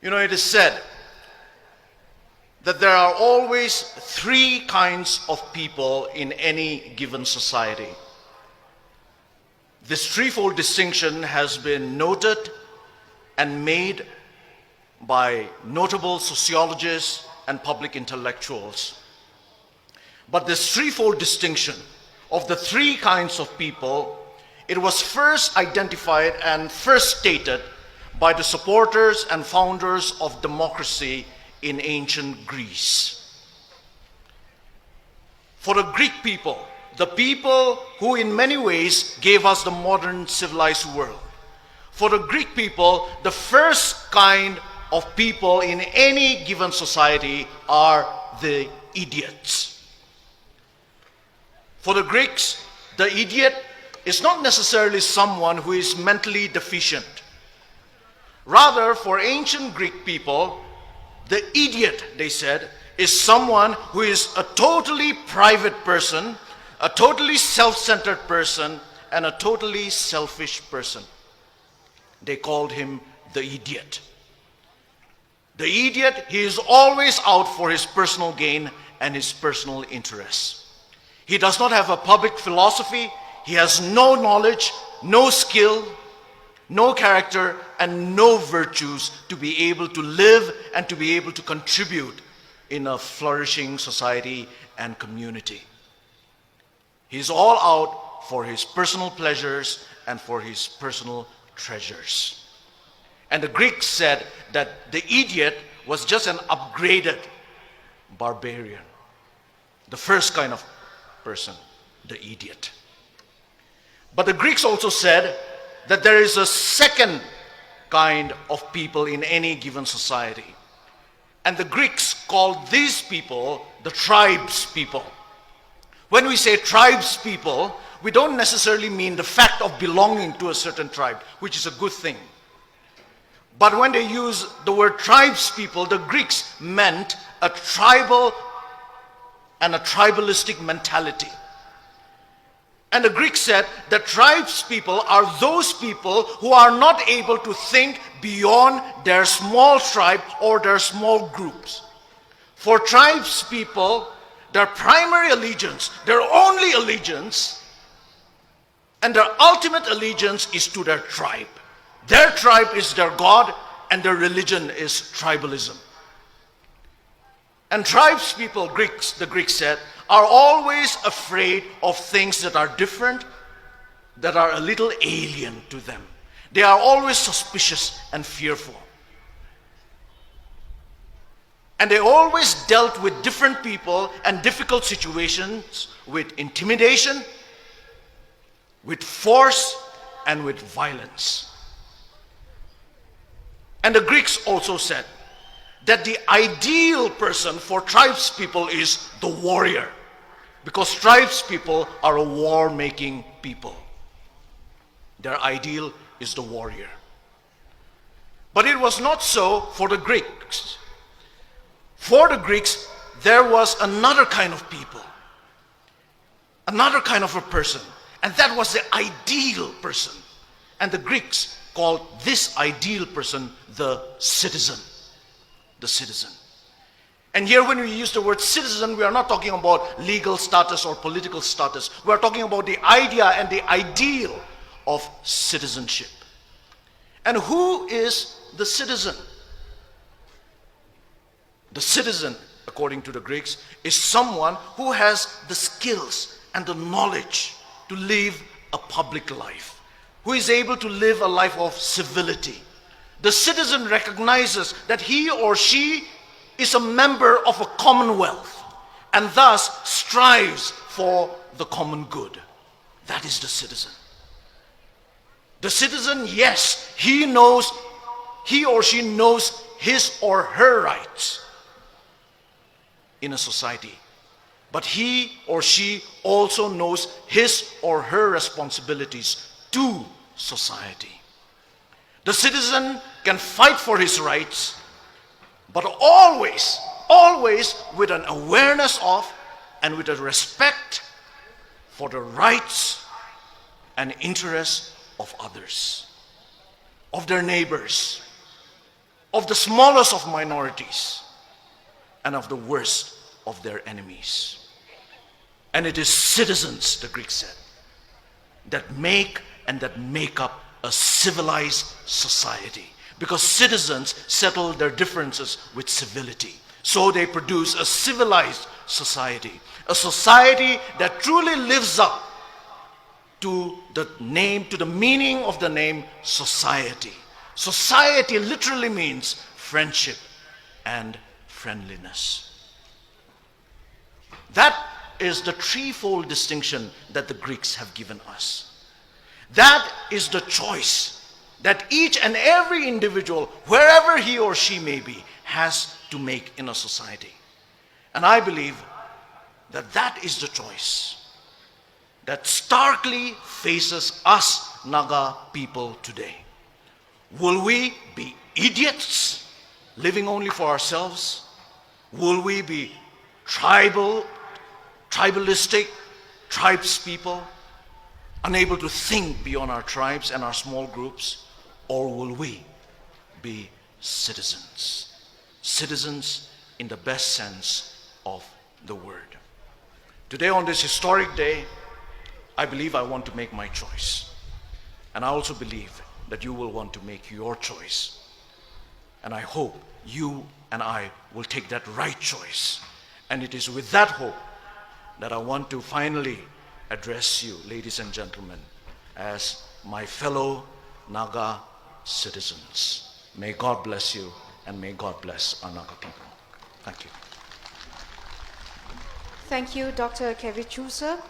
You know, it is said that there are always three kinds of people in any given society. This threefold distinction has been noted and made by notable sociologists and public intellectuals. But this threefold distinction of the three kinds of people, it was first identified and first stated by the supporters and founders of democracy in ancient Greece. For the Greek people, the people who in many ways gave us the modern civilized world, for the Greek people, the first kind of people in any given society are the idiots. For the Greeks, the idiot is not necessarily someone who is mentally deficient. Rather, for ancient Greek people, the idiot, they said, is someone who is a totally private person, a totally self-centered person, and a totally selfish person. They called him the idiot. The idiot, he is always out for his personal gain and his personal interests. He does not have a public philosophy. He has no knowledge, no skill, no character, and no virtues to be able to live and to be able to contribute in a flourishing society and community. He's all out for his personal pleasures and for his personal treasures. And the Greeks said that the idiot was just an upgraded barbarian. The first kind of person, the idiot. But the Greeks also said that there is a second kind of people in any given society. And the Greeks called these people the tribes people. When we say tribes people, we don't necessarily mean the fact of belonging to a certain tribe, which is a good thing. But when they use the word tribes people, the Greeks meant a tribal and a tribalistic mentality. And the Greeks said that tribes people are those people who are not able to think beyond their small tribe or their small groups. For tribes people, their primary allegiance, their only allegiance, and their ultimate allegiance is to their tribe. Their tribe is their God, and their religion is tribalism. And tribes people, the Greeks said, are always afraid of things that are different, that are a little alien to them. They are always suspicious and fearful. And they always dealt with different people and difficult situations with intimidation, with force, and with violence. And the Greeks also said that the ideal person for tribes people is the warrior, because tribes people are a war-making people. Their ideal is the warrior. But it was not so for the Greeks. For the Greeks, there was another kind of people, another kind of a person, and that was the ideal person. And the Greeks called this ideal person the citizen. The citizen. And here when we use the word citizen, we are not talking about legal status or political status. We are talking about the idea and the ideal of citizenship. And who is the citizen? The citizen, according to the Greeks, is someone who has the skills and the knowledge to live a public life, who is able to live a life of civility. The citizen recognizes that he or she is a member of a commonwealth and thus strives for the common good. That is the citizen. The citizen, yes, he or she knows his or her rights in a society. But he or she also knows his or her responsibilities to society. The citizen can fight for his rights, but always with an awareness of and with a respect for the rights and interests of others, of their neighbors. of the smallest of minorities, and of the worst of their enemies. And it is citizens, the Greeks said, that make up a civilized society. Because citizens settle their differences with civility. So they produce a civilized society. A society that truly lives up to the meaning of the name society. Society literally means friendship and friendliness. That is the threefold distinction that the Greeks have given us. That is the choice that each and every individual, wherever he or she may be, has to make in a society. And I believe that that is the choice that starkly faces us Naga people today. Will we be idiots living only for ourselves? Will we be tribalistic tribes people, unable to think beyond our tribes and our small groups? Or will we be citizens? Citizens in the best sense of the word. Today, on this historic day, I believe I want to make my choice. And I also believe that you will want to make your choice. And I hope you and I will take that right choice. And it is with that hope that I want to finally address you, ladies and gentlemen, as my fellow Naga citizens. May God bless you, and may God bless our Naga people. Thank you. Thank you, Dr. Ethio-Ca-Tube.